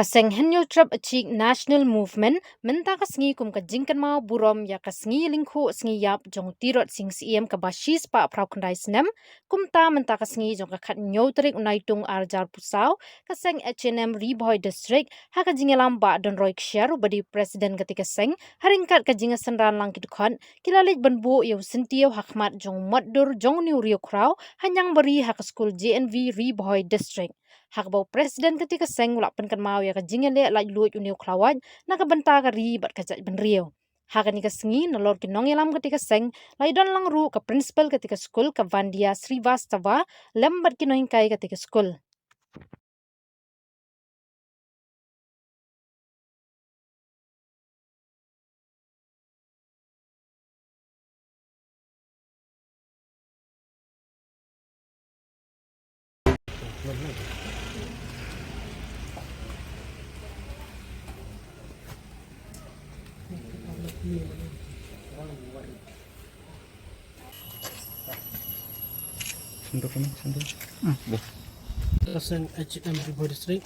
Kaseng henyo trap achik national movement menta kasngi kum ka jingkan mau burom ya kasngi lingku sngi yap jong tirot sing siem ka bashis pa prau kandai snem kumta menta kasngi jong ka khat nyotrik unaitung arjar pusau kaseng H&M Riboy district ha ka jingelam ba don roik syaru badi presiden ketika seng haringkat ka jinga senran lang kidukhan kilalik banbu yau sentio hakmat jong maddur jong niu rio krau hanyang beri hak skul JNV Riboy district hakbau presiden ketika seng ulak penkan mau ya ka jingele laj luit uniu klawaj na ka benta ka ribat ka jaj benrio hakan ka sengi na lord kinong yalam ketika seng lai don lang ru ka principal ketika skul ka Vandia Srivastava lembat kinoing kai ketika skul Kaseng H&M Riboy District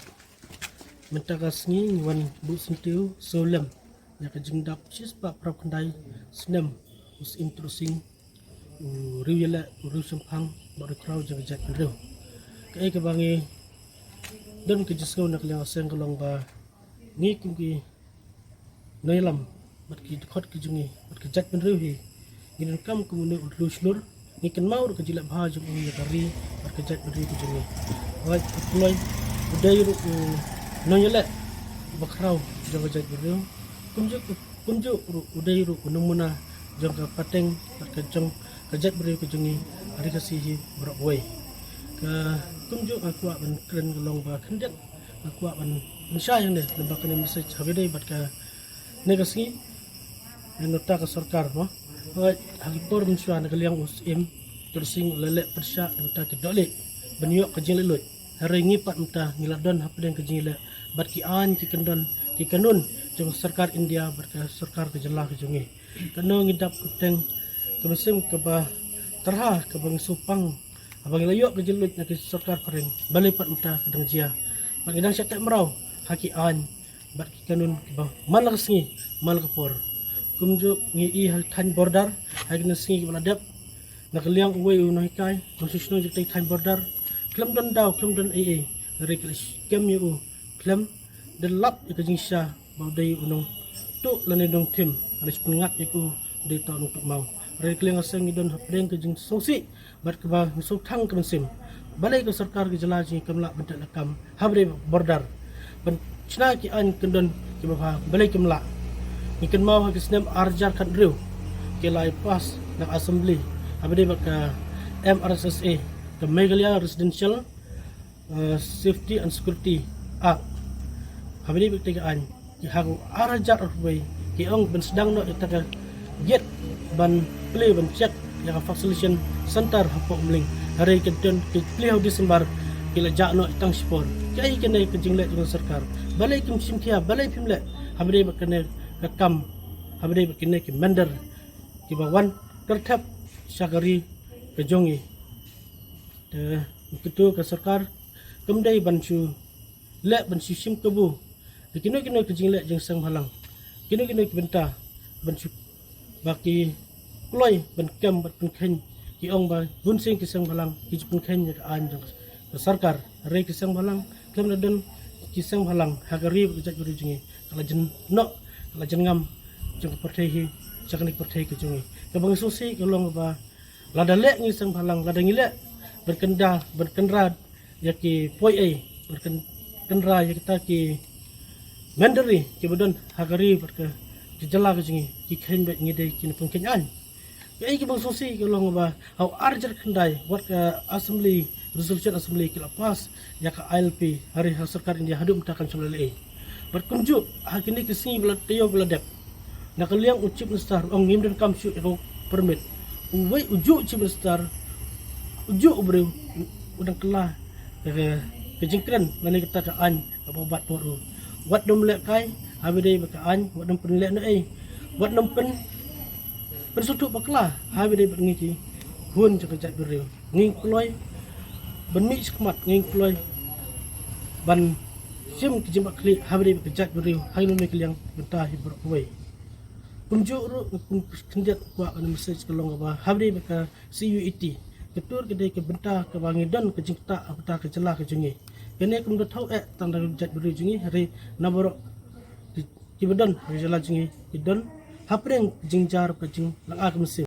mentakasngi wan bu sentiu solam ya ka jingdap cispa prap kendai senam us intrusing riwela rusumpang baru krau jaga jat rew kai ka bangi dan ke jiskau nak yang seng kolong ba ngi kum ki nailam bat ki khot ki jungi bat ki jat rew hi ngin kam kum ne utlu slur ni kan mau ke jilap ha jung ya kari bat ki jat rew ki jungi wa loy udai ru noyele bakrau jaga jat rew kunju udai ru numuna jaga pateng bat ka jong ka jat rew ki jungi hari kasihi berak wei ka kunju aku ban kren long ba khendet aku ban mensya yang deh lembak kene message habide bat ka negasi nota ka sarkar no hagi por mensya na kaliang usim tersing lele persya nota ki dole benyo ka jing lelut hari ngipat mta ngiladon hapden ka jing le bat ki an ki kendon ki kanun jong sarkar India bat ka sarkar ka jelah ka jungi kano ngidap kuteng ka mesim ka ba terha ka bang supang abang layok ke jelut nak sarkar pareng balai pat mta kedang jia bang idang syatek merau haki an bat ki kanun ki ba mal kasngi mal kapor kumjo ngi i hal tan border hagi nasngi ki baladap nak liang uwe unai kai konstitusional jek tan border klam don daw klam don ee reklis kem yu klam de lap ke jingsha ba dai unong tu lane dong tim alis pengat iku de ta untuk mau rekling aseng idon hapdeng ke jing sosi bat ke ba so thang ke mesim balai ke sarkar ke jelaji kamla bentak nakam habre border ben chna ki an kendon ki ba balai kamla ikan mau ke snem arjar kan rew ke lai pas nak assembly habre ba ka MRSSA ke Meghalaya Residential Safety and Security Act habre ba tegaan ki hagu arjar arway ki ong ben sedang no ita get ban play ban check yang vaccination center hapok mling hari kedon ke play Disember kila jakno itang spor kai kene ke jinglet dengan sarkar balai kim simkia balai pimle habre ba kene kakam habre ba kene ke mender ki bawan tertap syagari ke jongi de ketu ke sarkar kemdai bansu le bansu sim kebu kino ke jinglet jeng sang halang kino ke benta bansu baki kloi ban kem bat pun khen ki ong ba bun sing ki sang balang ki pun khen ya an jong sarkar re ki sang balang klem na don ki sang balang hagari ba jat buri jingi kala jen no kala jen ngam jong partai hi chaknik partai ki jingi ka bang susi kolong ba lada le ngi sang balang lada ngile berkendra ya ki poi ai berkendra ya kita ki mandari ki bodon hagari berke ki jala ke jingi ki khen bet ngi dei ki pun khen an ya ki bang sosi ko long ba au arjar khandai wat ka assembly resolution assembly ki lapas ya ka ILP hari sarkar India hadum takan solele berkunjuk hakini ki singi bla teo bla dep nak liang ucip besar ong ngim dan kam syu ko permit uwai uju ucip besar uju ubre udang kelah ke jingkran lani kita ka an obat boru wat dom lek kai habide bakaan wat dom pen lek no ai wat dom pen persutuk bakla habide bat ngiki hun jaka jat beriu nging kloi ben mi skmat nging kloi ban sim kijimba kli habri kejat beriu hai no mekliang bentah hibrok wei pumju ru kenjat kwa ana message kalong ba habri ka CUET ketur kedai ke bentah ke bangi don ke jingta bentah ke celah ke jungi kene kum do thau tanda jat beriu jungi hari naboro ki bedon hari jala jungi ki don hapreng jingjar ke jing la ak mesin